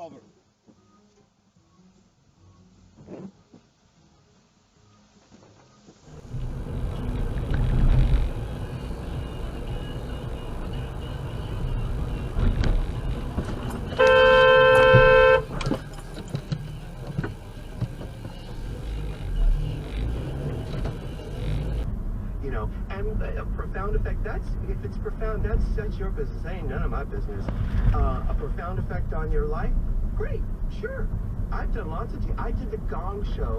cover. You know, and a profound effect, that's, if it's profound, that's your business. That ain't none of my business. A profound effect on your life? Great, sure. I've done lots of, I did the Gong Show.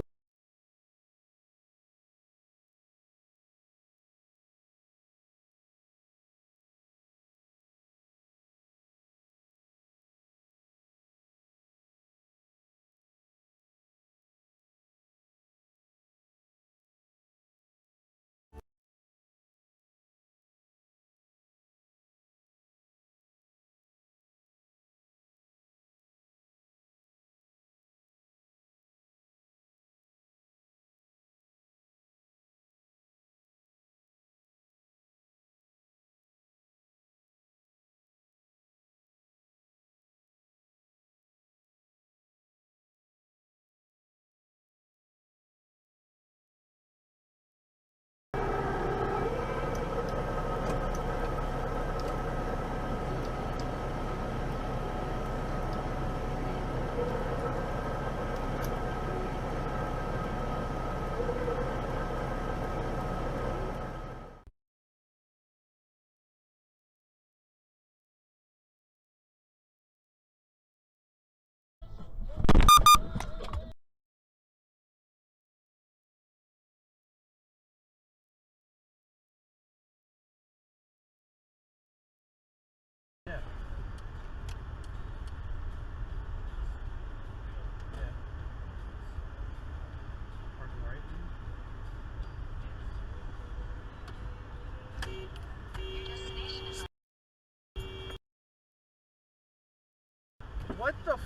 What the f?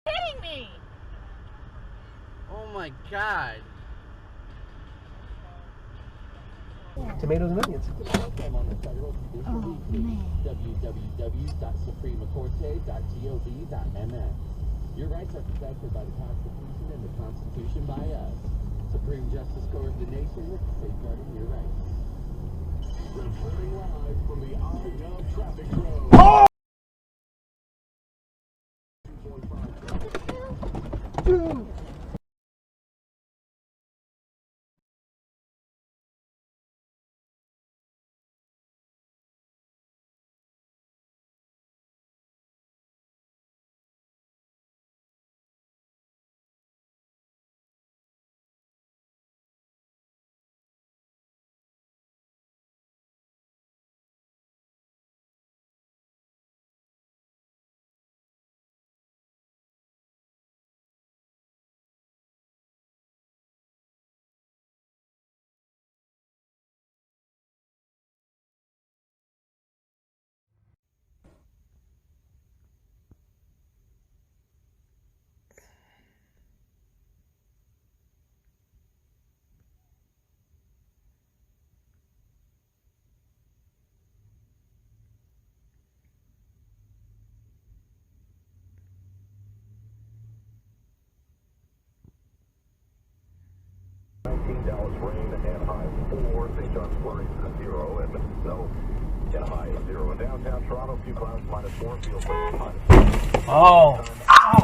Kidding me? Oh my god. Tomatoes and onions. Oh, man. www.supremecorte.gov.mx. Your rights are protected by the Constitution and the Constitution by us. Supreme Justice Coordination, safeguarding your rights. Reporting live from the iGov Traffic Road. Oh! Dallas rain and high 4. St. John's flurries at 0 and snow and high of 0. In downtown Toronto, few clouds -4. Feels like -6. Oh! Ow!